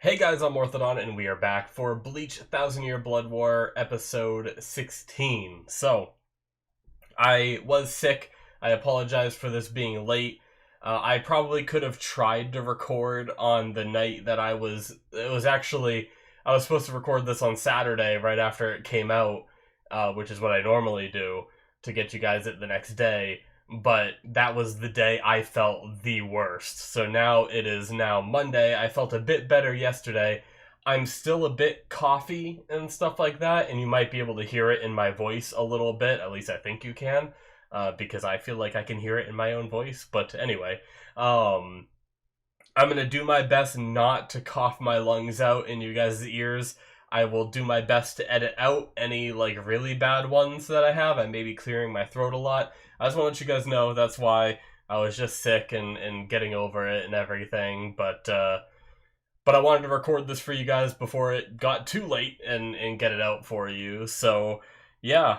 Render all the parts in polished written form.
Hey guys, I'm Morthadon, and we are back for Bleach 1000 Year Blood War, episode 16. So, I was sick. I apologize for this being late. I probably could have tried to record on the night that I was. It was actually. I was supposed to record this on Saturday right after it came out, which is what I normally do to get you guys it the next day. But that was the day I felt the worst. So now it is now Monday. I felt a bit better yesterday. I'm still a bit coughy and stuff like that, and you might be able to hear it in my voice a little bit. At least I think you can, because I feel like I can hear it in my own voice. But anyway, I'm gonna do my best not to cough my lungs out in you guys' ears. I will do my best to edit out any like really bad ones that I have. I may be clearing my throat a lot. I just want to let you guys know that's why I was just sick and getting over it and everything. But I wanted to record this for you guys before it got too late and get it out for you. So yeah,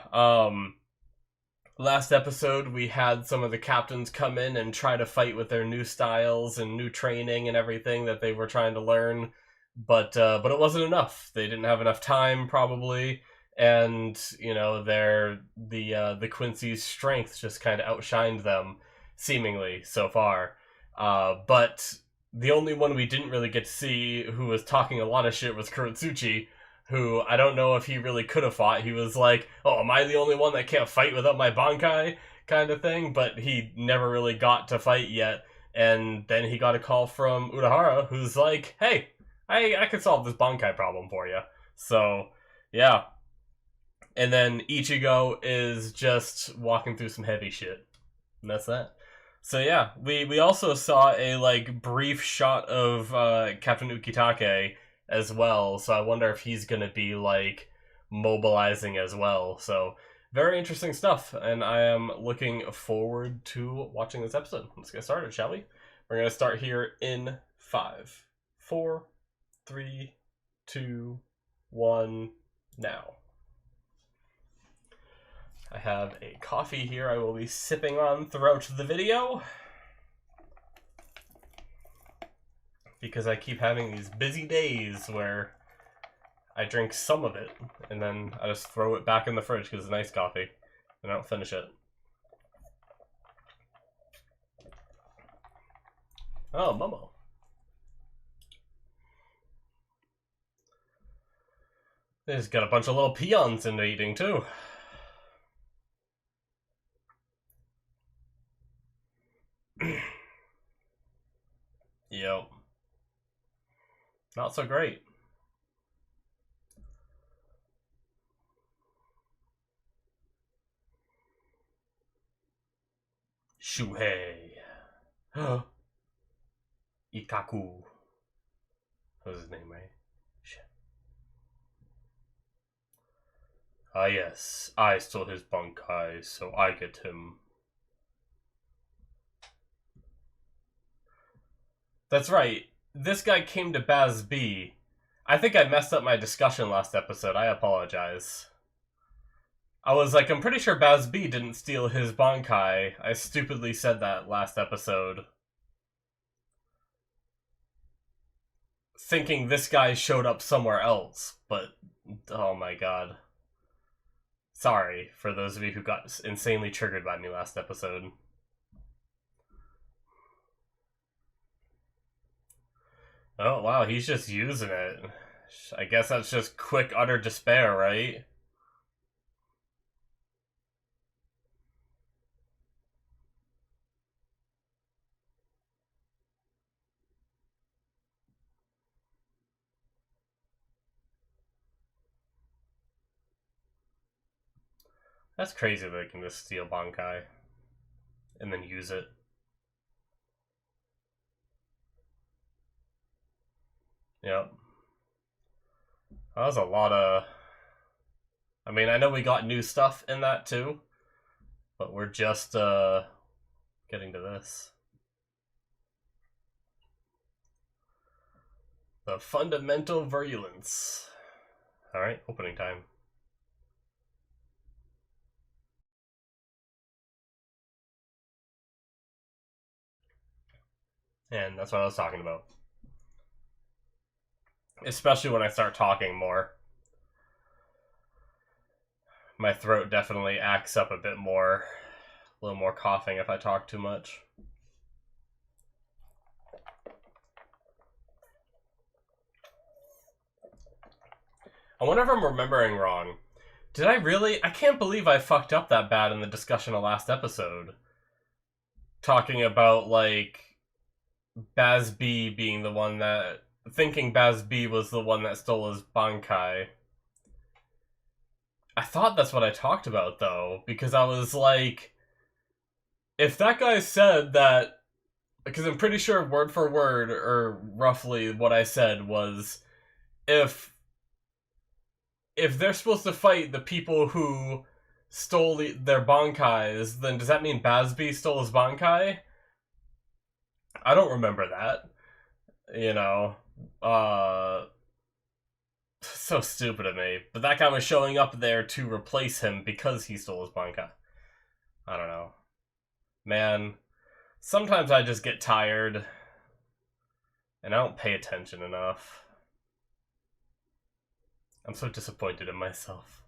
last episode we had some of the captains come in and try to fight with their new styles and new training and everything that they were trying to learn, but it wasn't enough. They didn't have enough time probably, and you know the Quincy's strength just kind of outshined them seemingly so far. But the only one we didn't really get to see who was talking a lot of shit was Kurotsuchi, who I don't know if he really could have fought. He was like, "Oh, am I the only one that can't fight without my Bankai?" kind of thing, but he never really got to fight yet. And then he got a call from Urahara, who's like, "Hey, I could solve this Bankai problem for you." So, yeah. And then Ichigo is just walking through some heavy shit. And that's that. So yeah, we also saw a like brief shot of Captain Ukitake as well. So I wonder if he's gonna be like mobilizing as well. So very interesting stuff, and I am looking forward to watching this episode. Let's get started, shall we? We're gonna start here in 5, 4, 3, 2, 1, now. I have a coffee here I will be sipping on throughout the video, because I keep having these busy days where I drink some of it and then I just throw it back in the fridge because it's nice coffee and I don't finish it. Oh, Momo. They just got a bunch of little peons into eating too. Yo. Not so great. Shuhei. Ikaku. That was his name, right? Shit. Ah yes, I stole his Bankai, so I get him. That's right. This guy came to Baz B. I think I messed up my discussion last episode. I apologize. I was like, I'm pretty sure Baz B didn't steal his Bankai. I stupidly said that last episode. Thinking this guy showed up somewhere else, but oh my god. Sorry for those of you who got insanely triggered by me last episode. Oh wow, he's just using it. I guess that's just quick, utter despair, right? That's crazy that they can just steal Bankai and then use it. Yep. That was a lot of... I mean, I know we got new stuff in that too, but we're just getting to this. The fundamental virulence. Alright, opening time. And that's what I was talking about. Especially when I start talking more. My throat definitely acts up a bit more. A little more coughing if I talk too much. I wonder if I'm remembering wrong. Did I really? I can't believe I fucked up that bad in the discussion of last episode. Talking about, like, Baz B being the one that... Thinking Baz B was the one that stole his Bankai. I thought that's what I talked about, though, because I was like... If that guy said that... Because I'm pretty sure word for word, or roughly what I said was... If they're supposed to fight the people who stole their Bankais, then does that mean Bazby stole his Bankai? I don't remember that. You know, so stupid of me. But that guy was showing up there to replace him because he stole his Bankai. I don't know. Man, sometimes I just get tired and I don't pay attention enough. I'm so disappointed in myself.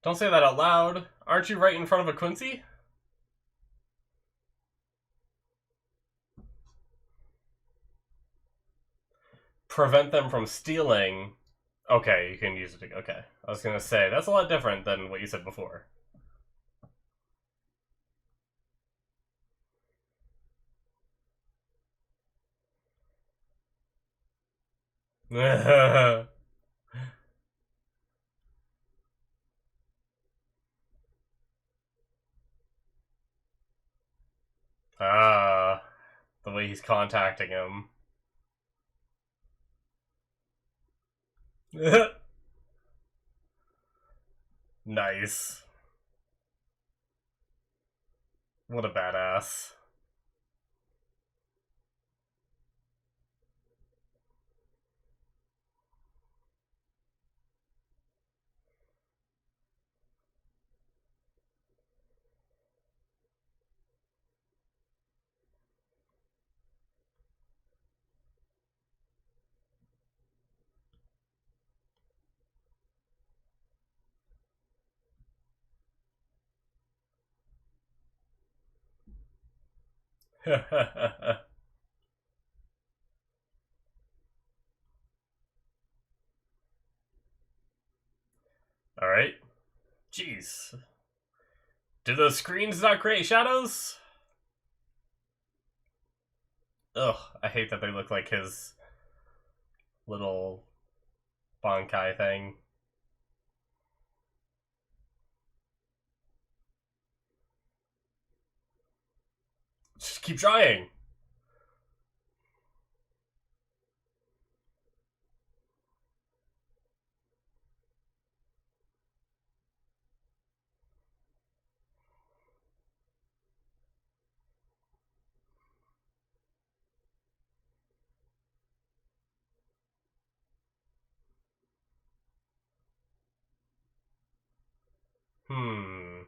Don't say that out loud. Aren't you right in front of a Quincy? Prevent them from stealing. Okay, you can use it. Okay. I was gonna say, that's a lot different than what you said before. Ah, the way he's contacting him. Nice. What a badass. Alright. Jeez. Do those screens not create shadows? Ugh, I hate that they look like his little Bankai thing. Just keep trying. Hmm.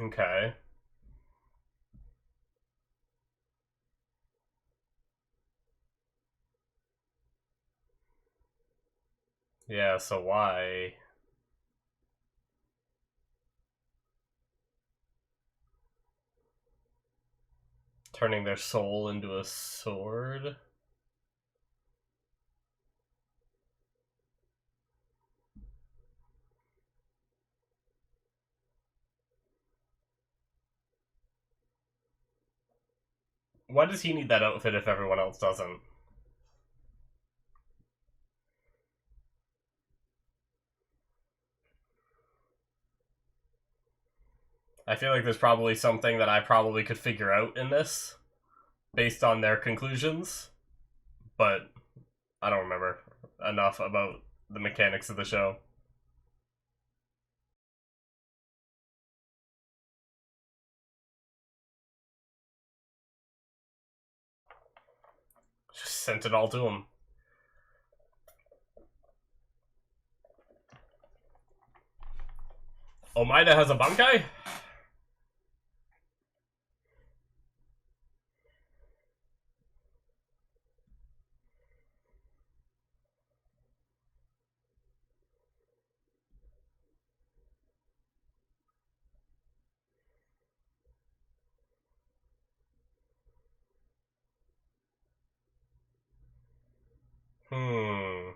Okay. Yeah, so why? Turning their soul into a sword? Why does he need that outfit if everyone else doesn't? I feel like there's probably something that I probably could figure out in this based on their conclusions, but I don't remember enough about the mechanics of the show. Just sent it all to him. Omaida has a Bankai? Hmm.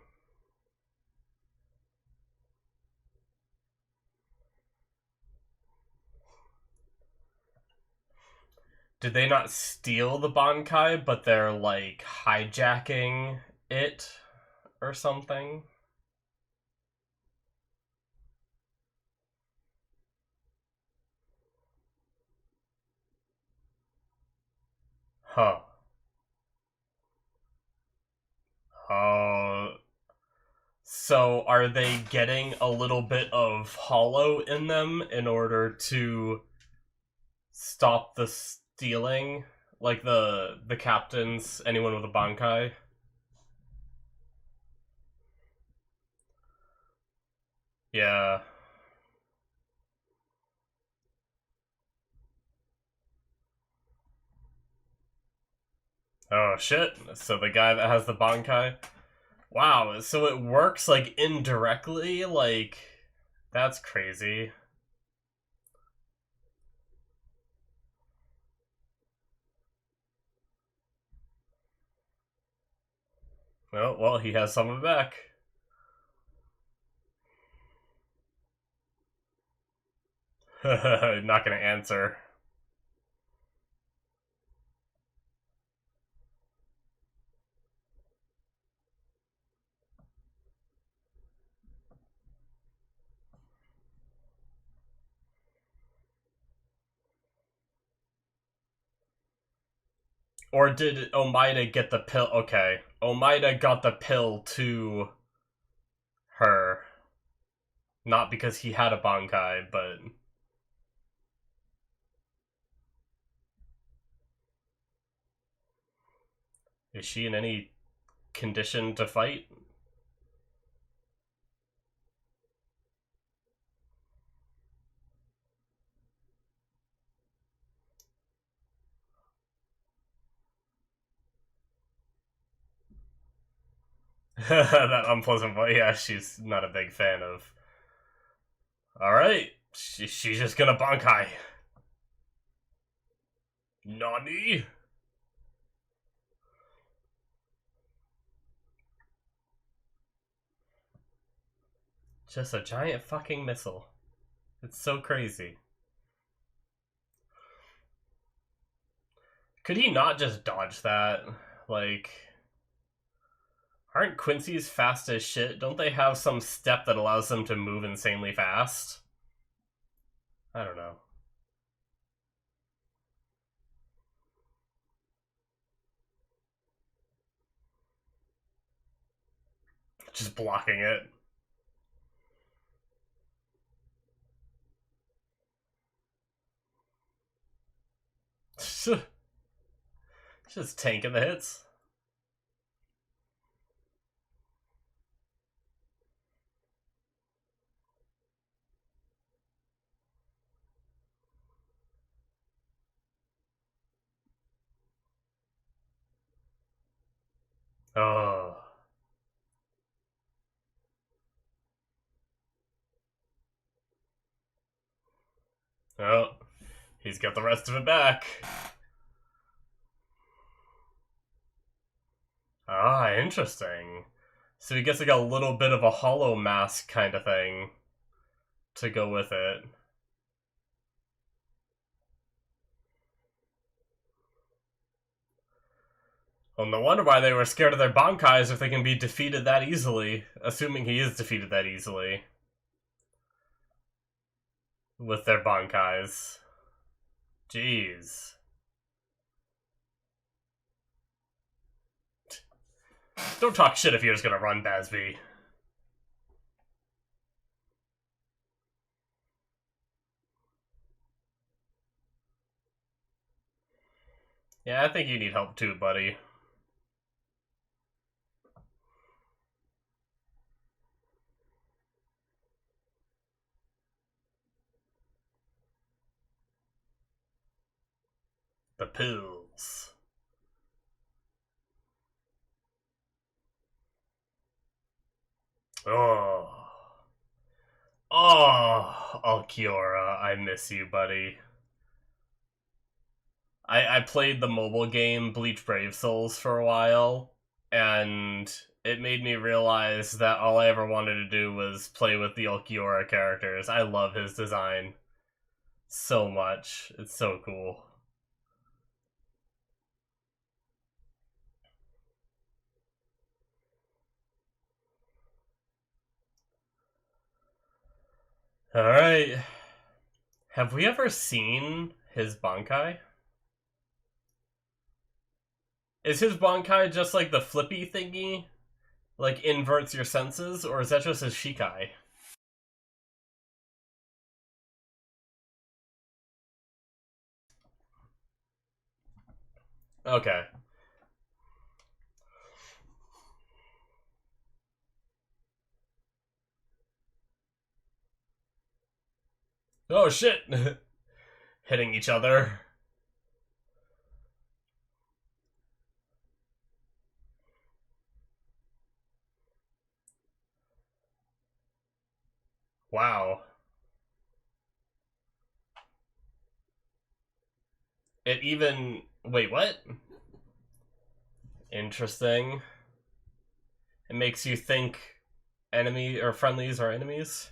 Did they not steal the Bankai, but they're, like, hijacking it or something? Huh. Oh. So are they getting a little bit of hollow in them in order to stop the stealing? Like the captains, anyone with a Bankai? Yeah. Oh shit. So the guy that has the Bankai. Wow, so it works like indirectly? Like, that's crazy. Oh, well, he has someone back. Not gonna answer. Or did Omaida get the pill? Okay. Omaida got the pill to her. Not because he had a Bankai, but... Is she in any condition to fight? That unpleasant voice. Yeah, she's not a big fan of. Alright. She's just gonna Bankai. Nani? Just a giant fucking missile. It's so crazy. Could he not just dodge that? Like, aren't Quincy's fast as shit? Don't they have some step that allows them to move insanely fast? I don't know. Just blocking it. Just tanking the hits. Oh. Oh. He's got the rest of it back. Ah, interesting. So he gets like a little bit of a hollow mask kind of thing to go with it. Well, no wonder why they were scared of their Bankais if they can be defeated that easily. Assuming he is defeated that easily. With their Bankais. Jeez. Don't talk shit if you're just gonna run, Bazby. Yeah, I think you need help too, buddy. The pills. Oh. Oh, Alkiora, I miss you, buddy. I played the mobile game Bleach Brave Souls for a while, and it made me realize that all I ever wanted to do was play with the Alkiora characters. I love his design so much. It's so cool. Alright. Have we ever seen his Bankai? Is his Bankai just like the flippy thingy? Like inverts your senses? Or is that just his Shikai? Okay. Oh shit! Hitting each other. Wow. It even... Wait, what? Interesting. It makes you think enemy or friendlies are enemies?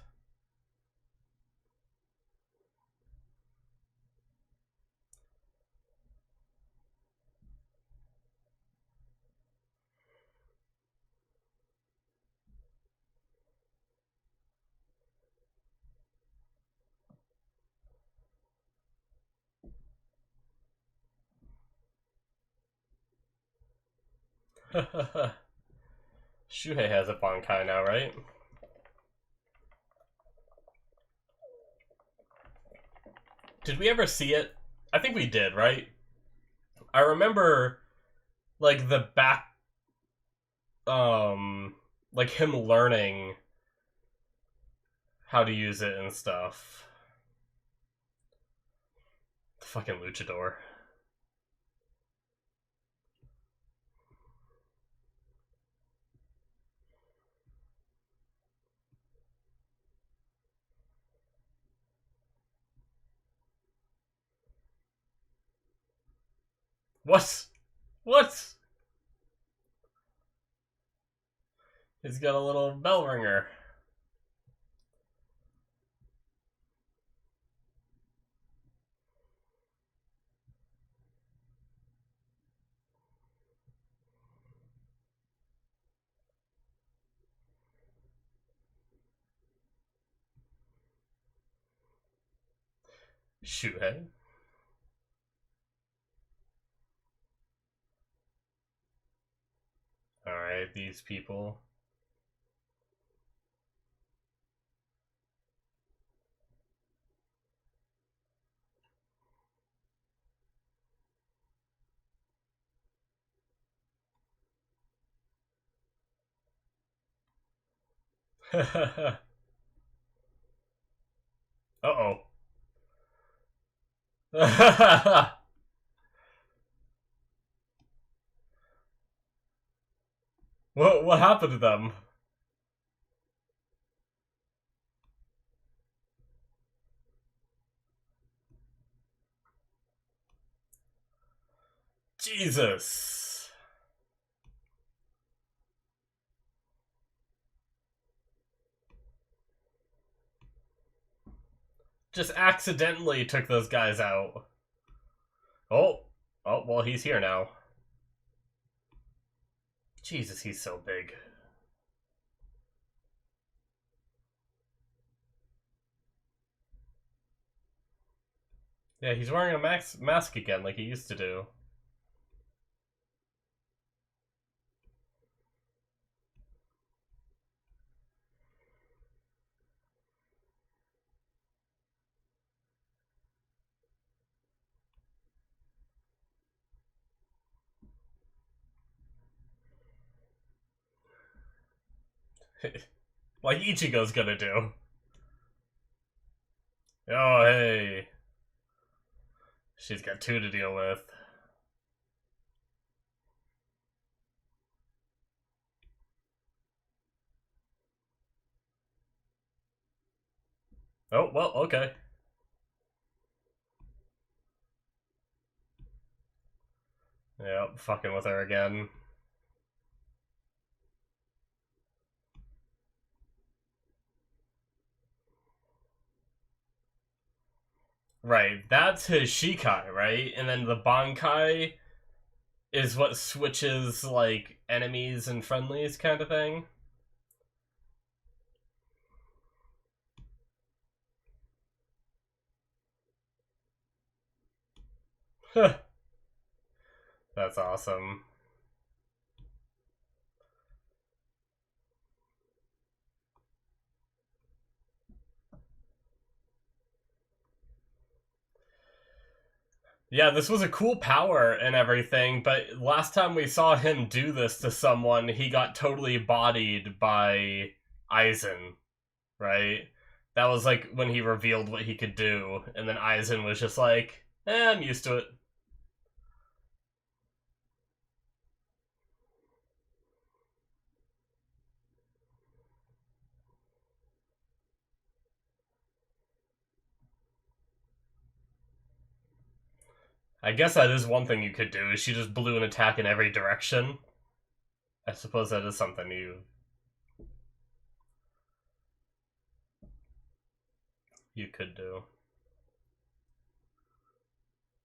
Shuhei has a Bankai now, right? Did we ever see it? I think we did, right? I remember, like, the back... like, him learning how to use it and stuff. The fucking luchador. What? What? He's got a little bell ringer. Shuhei. Alright, these people. Uh-oh. What happened to them? Jesus. Just accidentally took those guys out. Oh. Oh, well, he's here now. Jesus, he's so big. Yeah, he's wearing a mask again like he used to do. Like Ichigo's gonna do. Oh, hey. She's got two to deal with. Oh, well, okay. Yep, fucking with her again. Right, that's his Shikai, right? And then the Bankai is what switches, like, enemies and friendlies kind of thing. That's awesome. Yeah, this was a cool power and everything, but last time we saw him do this to someone, he got totally bodied by Aizen, right? That was like when he revealed what he could do, and then Aizen was just like, I'm used to it. I guess that is one thing you could do, is she just blew an attack in every direction. I suppose that is something you could do.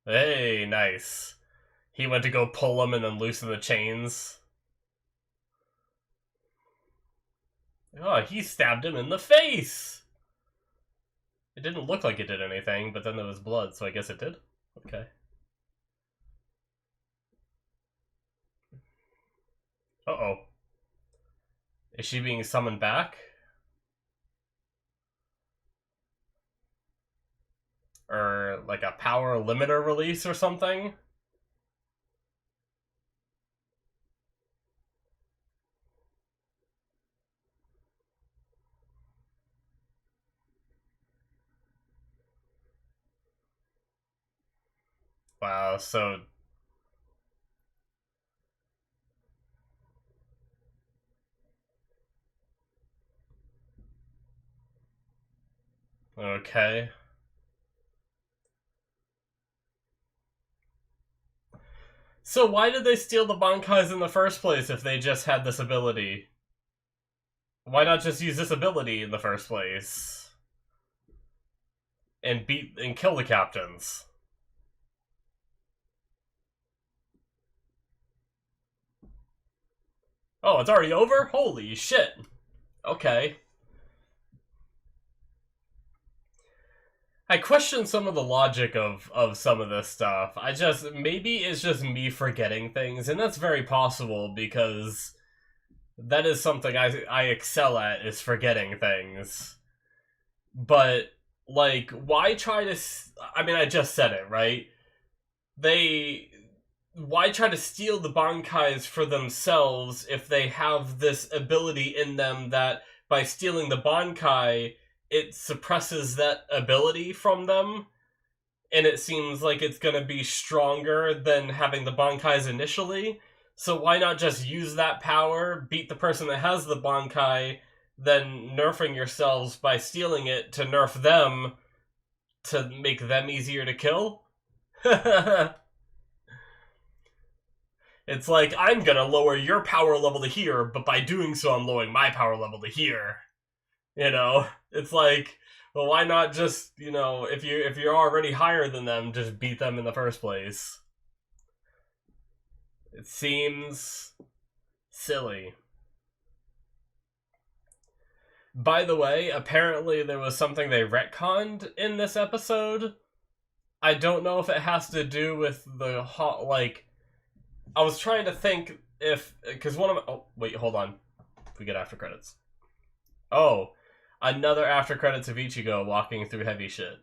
Hey, nice. He went to go pull him and then loosen the chains. Oh, he stabbed him in the face! It didn't look like it did anything, but then there was blood, so I guess it did? Okay. Uh-oh. Is she being summoned back? Or like a power limiter release or something? Wow, so... Okay. So why did they steal the Bankais in the first place if they just had this ability? Why not just use this ability in the first place? And beat and kill the captains? Oh, it's already over? Holy shit. Okay. I question some of the logic of some of this stuff. Maybe it's just me forgetting things, and that's very possible because that is something I excel at, is forgetting things. But, like, why try to... I mean, I just said it, right? Why try to steal the Bankais for themselves if they have this ability in them that by stealing the Bankai, it suppresses that ability from them, and it seems like it's going to be stronger than having the Bankais initially. So why not just use that power, beat the person that has the Bankai, then nerfing yourselves by stealing it to nerf them to make them easier to kill? It's like, I'm gonna lower your power level to here, but by doing so I'm lowering my power level to here. You know? It's like, well, why not just, you know, if you're already higher than them, just beat them in the first place? It seems Silly. By the way, apparently there was something they retconned in this episode. I don't know if it has to do with the like. I was trying to think if because one of my, oh wait, hold on, we get after credits. Oh, another after credits of Ichigo walking through heavy shit.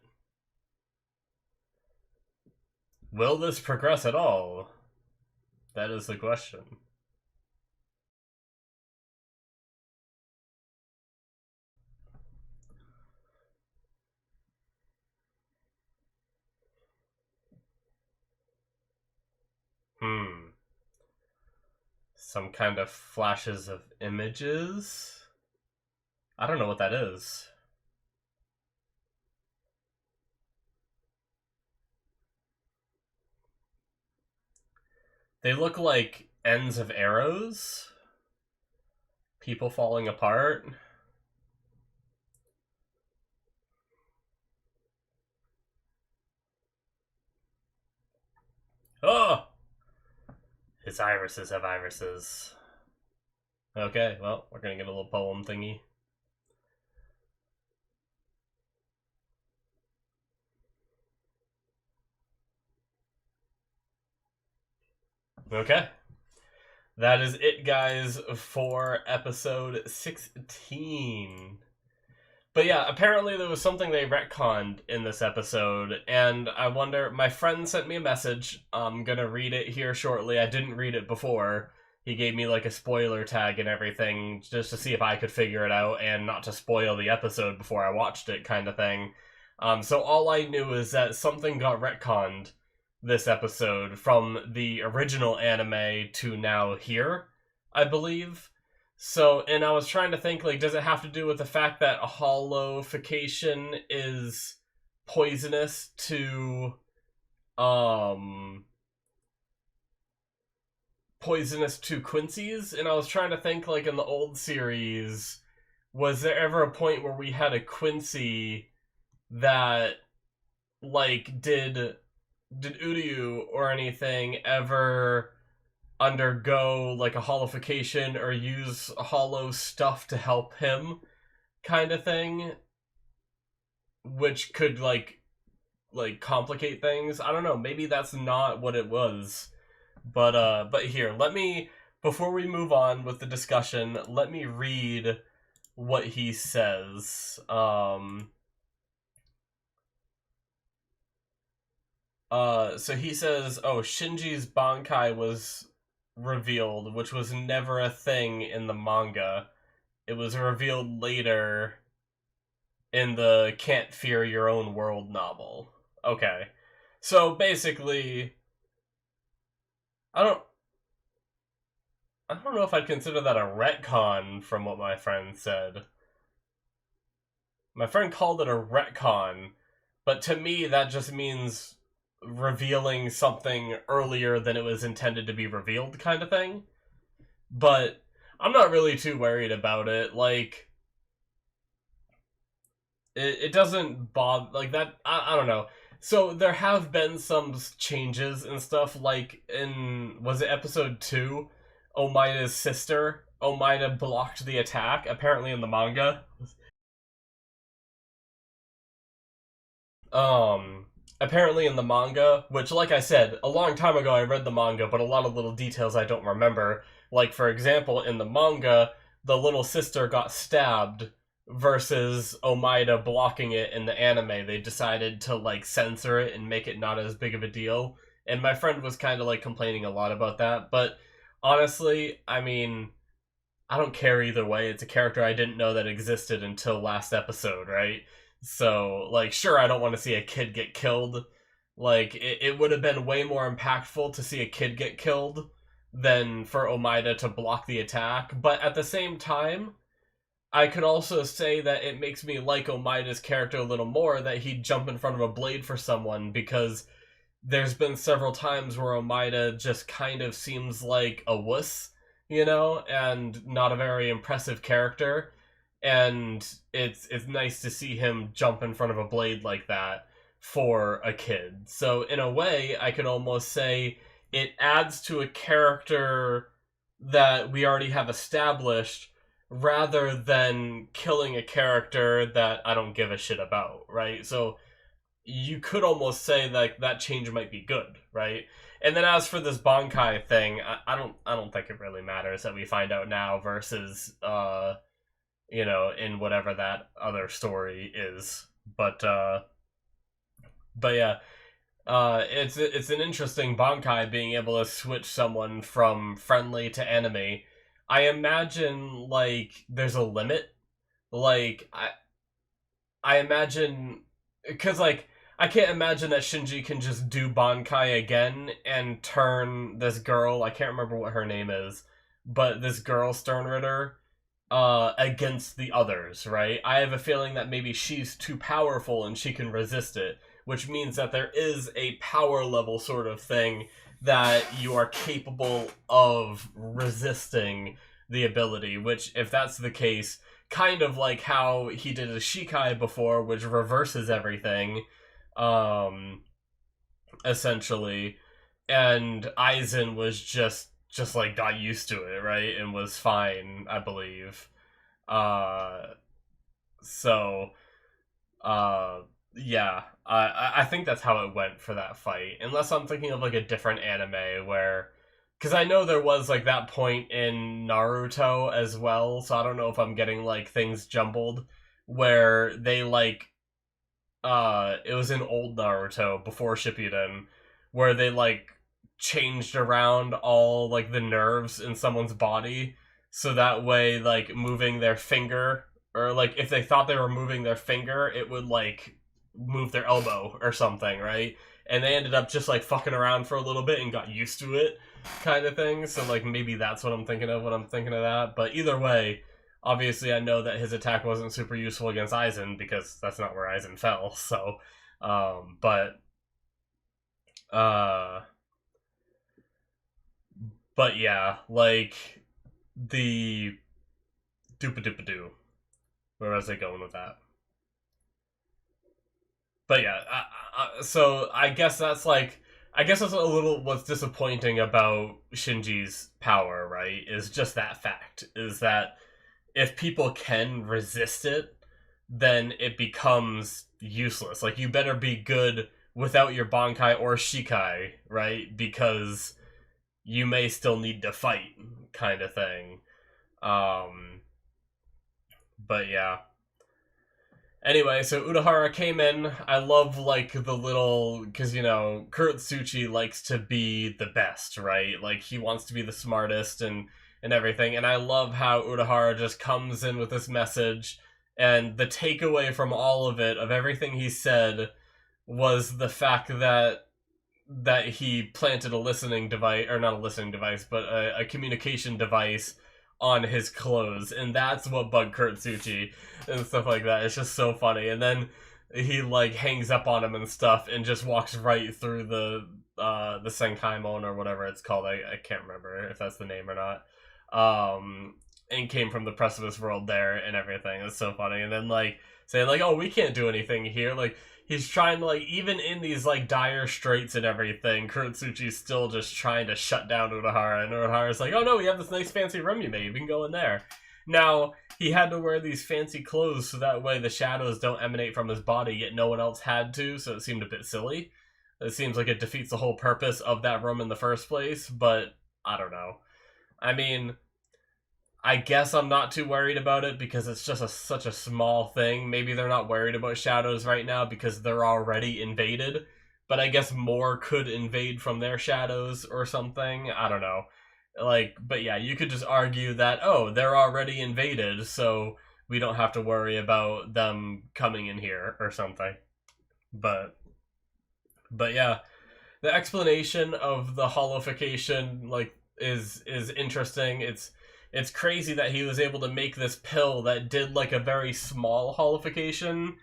Will this progress at all? That is the question. Some kind of flashes of images? I don't know what that is. They look like ends of arrows. People falling apart. Oh! His irises have irises. Okay, well, we're gonna get a little poem thingy. Okay. That is it, guys, for episode 16. But yeah, apparently there was something they retconned in this episode, and I wonder, my friend sent me a message. I'm gonna read it here shortly. I didn't read it before. He gave me like a spoiler tag and everything, just to see if I could figure it out and not to spoil the episode before I watched it, kind of thing. So all I knew is that something got retconned this episode from the original anime to now here, I believe. So, and I was trying to think, like, does it have to do with the fact that hollowification is poisonous to, Quincy's? And I was trying to think, like, in the old series, was there ever a point where we had a Quincy that, like, did Uryu or anything ever undergo like a hollowification or use hollow stuff to help him, kind of thing, which could like complicate things? I don't know, maybe that's not what it was. But here, let me, before we move on with the discussion, let me read what he says. So he says, oh, Shinji's Bankai was revealed, which was never a thing in the manga. It was revealed later in the Can't Fear Your Own World novel. Okay. So basically, I don't know if I'd consider that a retcon from what my friend said. My friend called it a retcon, but to me that just means revealing something earlier than it was intended to be revealed, kind of thing. But I'm not really too worried about it. Like, it doesn't bother, like, that, I don't know. So there have been some changes and stuff, like in, was it episode 2? Omaida's sister, Omaida blocked the attack, apparently in the manga. Apparently in the manga, which, like I said, a long time ago I read the manga, but a lot of little details I don't remember. Like, for example, in the manga, the little sister got stabbed versus Omaida blocking it in the anime. They decided to, like, censor it and make it not as big of a deal. And my friend was kind of, like, complaining a lot about that. But honestly, I mean, I don't care either way. It's a character I didn't know that existed until last episode, right? So, like, sure, I don't want to see a kid get killed. Like, it would have been way more impactful to see a kid get killed than for Omaida to block the attack. But at the same time, I could also say that it makes me like Omaida's character a little more that he'd jump in front of a blade for someone, because there's been several times where Omaida just kind of seems like a wuss, you know, and not a very impressive character. And it's nice to see him jump in front of a blade like that for a kid. So in a way, I could almost say it adds to a character that we already have established, rather than killing a character that I don't give a shit about, right? So you could almost say that that change might be good, right? And then as for this Bankai thing, I don't think it really matters that we find out now versus in whatever that other story is. But yeah, it's an interesting Bankai being able to switch someone from friendly to enemy. I imagine like there's a limit. Like I imagine because like I can't imagine that Shinji can just do Bankai again and turn this girl, I can't remember what her name is, but this girl Sternritter against the others, right? I have a feeling that maybe she's too powerful and she can resist it, which means that there is a power level sort of thing that you are capable of resisting the ability, which, if that's the case, kind of like how he did a Shikai before, which reverses everything, essentially, and Aizen was just like got used to it, right, and was fine, I believe. So, yeah, I think that's how it went for that fight, unless I'm thinking of like a different anime where, because I know there was like that point in Naruto as well, so I don't know if I'm getting like things jumbled, where they like it was in old Naruto before Shippuden, where they like changed around all like the nerves in someone's body, so that way like moving their finger, or like if they thought they were moving their finger, it would like move their elbow or something, right? And they ended up just like fucking around for a little bit and got used to it, kind of thing. So like maybe that's what I'm thinking of when I'm thinking of that. But either way, obviously I know that his attack wasn't super useful against Aizen because that's not where Aizen fell. So, but yeah, like the doopa-doopa-doo. Where was I going with that? But yeah, so I guess that's like, I guess that's a little what's disappointing about Shinji's power, right? Is just that fact, is that if people can resist it, then it becomes useless. Like, you better be good without your Bankai or Shikai, right? Because you may still need to fight, kind of thing. But yeah. Anyway, so Urahara came in. I love, like, the little... Because, Kurotsuchi likes to be the best, right? Like, he wants to be the smartest and everything. And I love how Urahara just comes in with this message. And the takeaway from all of it, of everything he said, was the fact that he planted a listening device... Or not a listening device, but a communication device on his clothes, and that's what bugged Kurotsuchi and stuff like that. It's just so funny. And then he like hangs up on him and stuff and just walks right through the Senkaimon or whatever it's called. I can't remember if that's the name or not. And came from the Precipice World there and everything. It's so funny. And then like saying like, oh, we can't do anything here. Like, he's trying to, like, even in these, like, dire straits and everything, Kurotsuchi's still just trying to shut down Urahara, and Urahara's like, oh no, we have this nice fancy room you made, we can go in there. Now, he had to wear these fancy clothes so that way the shadows don't emanate from his body, yet no one else had to, so it seemed a bit silly. It seems like it defeats the whole purpose of that room in the first place, but I don't know. I mean, I guess I'm not too worried about it because it's just such a small thing. Maybe they're not worried about shadows right now because they're already invaded. But I guess more could invade from their shadows or something. I don't know. Like, but yeah, you could just argue that, oh, they're already invaded, so we don't have to worry about them coming in here or something. But yeah, the explanation of the holification, like, is interesting. It's crazy that he was able to make this pill that did like a very small holification,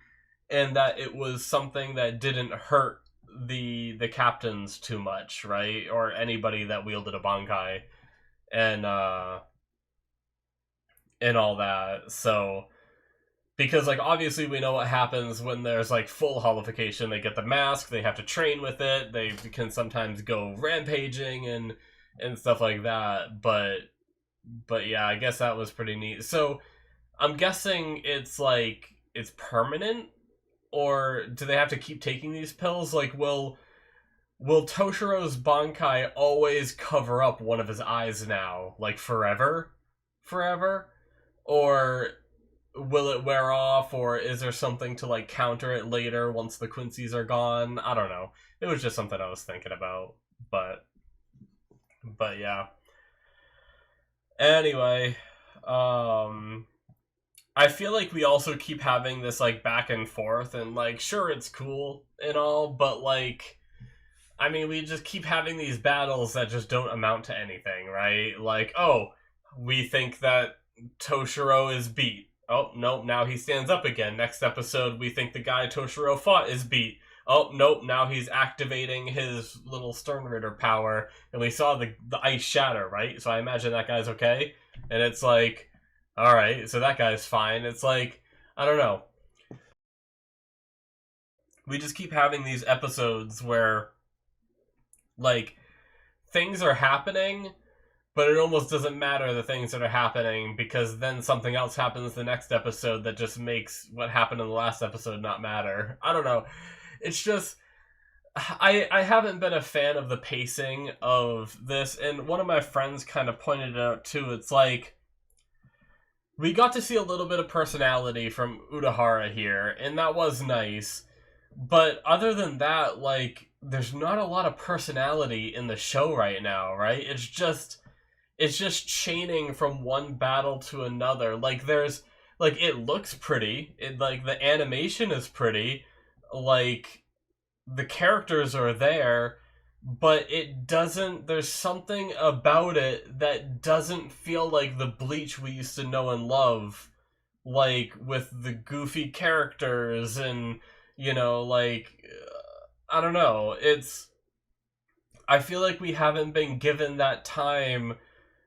and that it was something that didn't hurt the captains too much, right? Or anybody that wielded a Bankai and all that. So, because like obviously we know what happens when there's like full holification. They get the mask, they have to train with it, they can sometimes go rampaging and stuff like that, but But yeah, I guess that was pretty neat. So I'm guessing it's like it's permanent, or do they have to keep taking these pills? Like, will Toshiro's Bankai always cover up one of his eyes now, like forever, forever, or will it wear off, or is there something to like counter it later once the Quincy's are gone? I don't know. It was just something I was thinking about, but yeah. Anyway, um I feel like we also keep having this like back and forth, and like sure it's cool and all, but like I mean we just keep having these battles that just don't amount to anything, right? Like, oh, we think that Toshiro is beat. Oh, nope, now he stands up again. Next episode, we think the guy Toshiro fought is beat. Oh, nope, now he's activating his little Stern Ritter power, and we saw the ice shatter, right? So I imagine that guy's okay. And it's like, alright, so that guy's fine. It's like, I don't know. We just keep having these episodes where, like, things are happening, but it almost doesn't matter the things that are happening because then something else happens the next episode that just makes what happened in the last episode not matter. I don't know. It's just I haven't been a fan of the pacing of this, and one of my friends kind of pointed it out too. It's like we got to see a little bit of personality from Udahara here, and that was nice. But other than that, like there's not a lot of personality in the show right now, right? It's just chaining from one battle to another. Like there's like it looks pretty. It like the animation is pretty. Like the characters are there, but it doesn't there's something about it that doesn't feel like the Bleach we used to know and love, like with the goofy characters and like I don't know. It's I feel like we haven't been given that time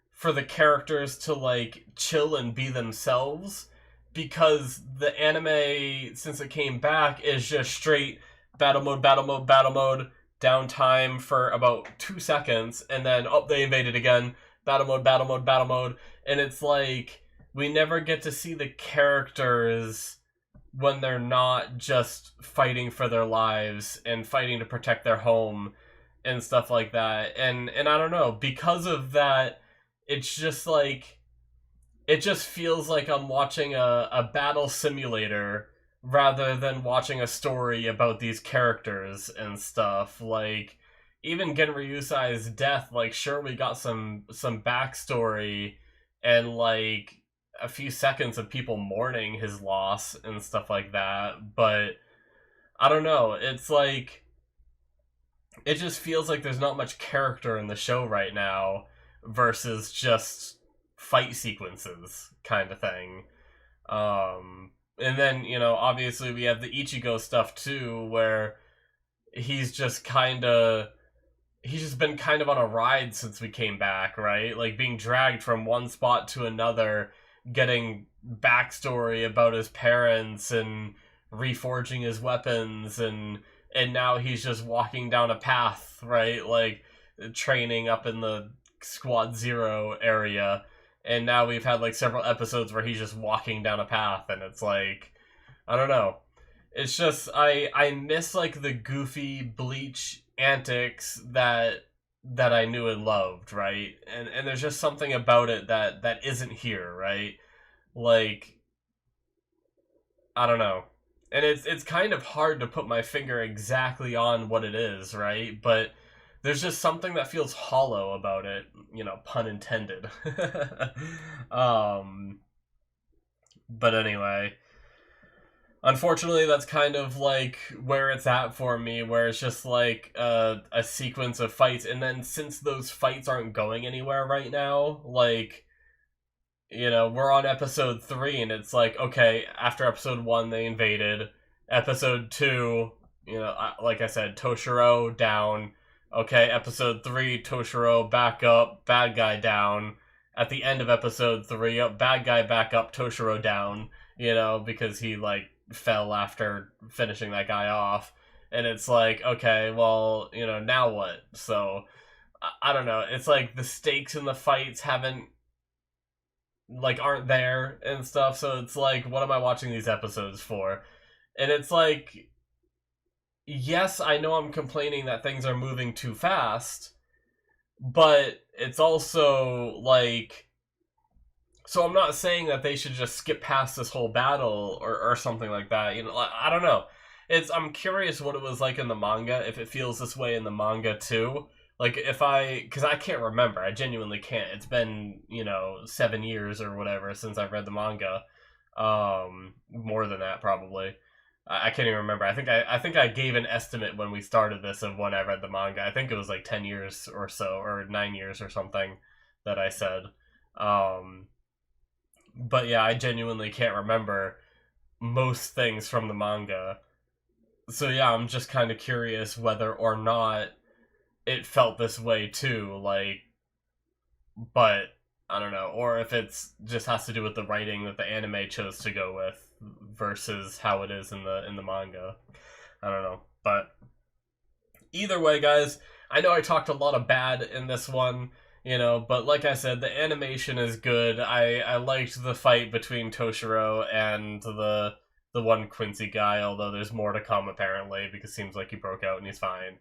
for the characters to like chill and be themselves, because the anime since it came back is just straight battle mode, battle mode, battle mode, downtime for about 2 seconds, and then oh, they invaded again, battle mode, battle mode, battle mode, and it's like we never get to see the characters when they're not just fighting for their lives and fighting to protect their home and stuff like that. And I don't know, because of that, it's just like it just feels like I'm watching a battle simulator rather than watching a story about these characters and stuff. Like even Genryusai's death, like sure we got some backstory and like a few seconds of people mourning his loss and stuff like that, but I don't know. It's like it just feels like there's not much character in the show right now versus just fight sequences kind of thing. And then, obviously we have the Ichigo stuff too, where he's just he's just been kind of on a ride since we came back, right? Like being dragged from one spot to another, getting backstory about his parents and reforging his weapons, and now he's just walking down a path, right? Like training up in the Squad Zero area, and now we've had like several episodes where he's just walking down a path, and it's like I don't know. It's just I miss like the goofy Bleach antics that I knew and loved, right? And there's just something about it that isn't here, right? Like I don't know. And it's kind of hard to put my finger exactly on what it is, right? But there's just something that feels hollow about it, pun intended. um but anyway, unfortunately that's kind of like where it's at for me, where it's just like a sequence of fights, and then since those fights aren't going anywhere right now, like we're on episode 3, and it's like, okay, after episode 1 they invaded, episode 2, like I said, Toshiro down, okay, episode 3, Toshiro back up, bad guy down, at the end of episode 3, up, bad guy back up, Toshiro down, because he like fell after finishing that guy off, and it's like, okay, well, now what? So I don't know, it's like the stakes in the fights haven't like aren't there and stuff. So it's like, what am I watching these episodes for? And it's like, yes, I know I'm complaining that things are moving too fast, but it's also like, so I'm not saying that they should just skip past this whole battle or something like that. You know, I don't know. I'm curious what it was like in the manga, if it feels this way in the manga too. Like if because I can't remember. I genuinely can't. It's been, 7 years or whatever since I've read the manga. More than that probably. I can't even remember. I think I gave an estimate when we started this of when I read the manga. I think it was like 10 years or so, or 9 years or something that I said. Um, but yeah, I genuinely can't remember most things from the manga. So yeah, I'm just kind of curious whether or not it felt this way too, like, but I don't know, or if it's just has to do with the writing that the anime chose to go with versus how it is in the manga. I don't know, but either way, guys, I know I talked a lot of bad in this one, but like I said, the animation is good. I liked the fight between Toshiro and the one Quincy guy, although there's more to come apparently because it seems like he broke out and he's fine.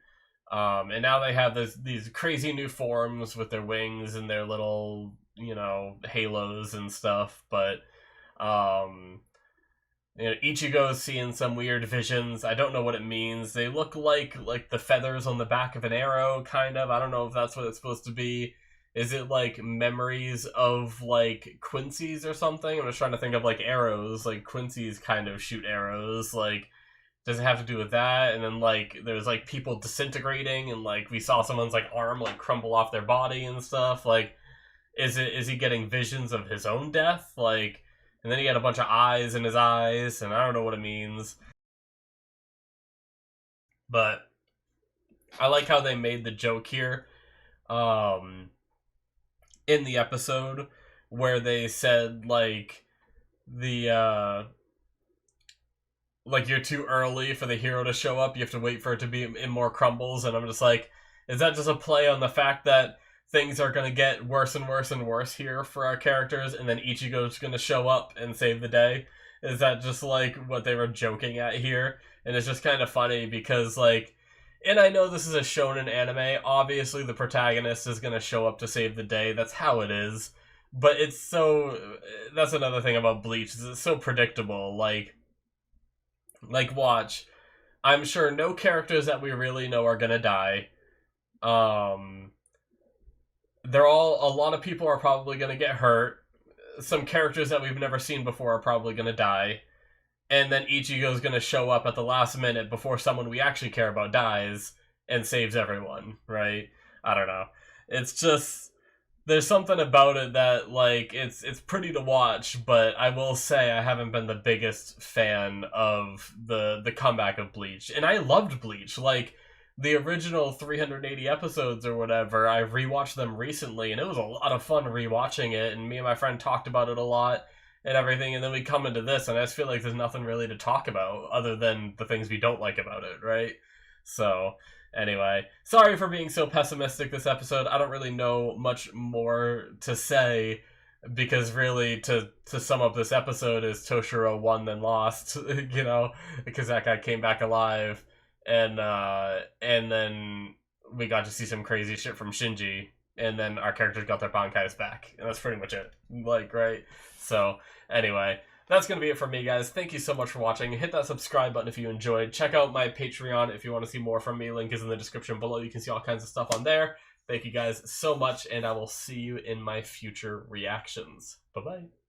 And now they have these crazy new forms with their wings and their little, halos and stuff. But Ichigo's seeing some weird visions. I don't know what it means. They look like the feathers on the back of an arrow, kind of. I don't know if that's what it's supposed to be. Is it like memories of like Quincy's or something? I'm just trying to think of like arrows. Like Quincy's kind of shoot arrows. Like, does it have to do with that? And then like there's like people disintegrating, and like we saw someone's like arm like crumble off their body and stuff. Like, is he getting visions of his own death? Like, and then he had a bunch of eyes in his eyes, and I don't know what it means. But I like how they made the joke here. In the episode where they said like you're too early for the hero to show up, you have to wait for it to be in more crumbles, and I'm just like, is that just a play on the fact that things are going to get worse and worse and worse here for our characters, and then Ichigo's going to show up and save the day? Is that just like what they were joking at here? And it's just kind of funny because like, and I know this is a shonen anime, obviously the protagonist is going to show up to save the day, that's how it is, but it's so, that's another thing about Bleach, is it's so predictable. Like, watch. I'm sure no characters that we really know are gonna die. They're all, a lot of people are probably gonna get hurt. Some characters that we've never seen before are probably gonna die. And then Ichigo's gonna show up at the last minute before someone we actually care about dies and saves everyone, right? I don't know. It's just, there's something about it that like it's pretty to watch, but I will say I haven't been the biggest fan of the comeback of Bleach. And I loved Bleach. Like the original 380 episodes or whatever, I rewatched them recently and it was a lot of fun rewatching it, and me and my friend talked about it a lot and everything, and then we come into this and I just feel like there's nothing really to talk about other than the things we don't like about it, right? So anyway, sorry for being so pessimistic this episode. I don't really know much more to say because really to sum up this episode is Toshiro won then lost, because that guy came back alive, and then we got to see some crazy shit from Shinji, and then our characters got their Bankais back, and that's pretty much it. Like, right? So anyway, that's going to be it for me, guys. Thank you so much for watching. Hit that subscribe button if you enjoyed. Check out my Patreon if you want to see more from me. Link is in the description below. You can see all kinds of stuff on there. Thank you guys so much, and I will see you in my future reactions. Bye-bye.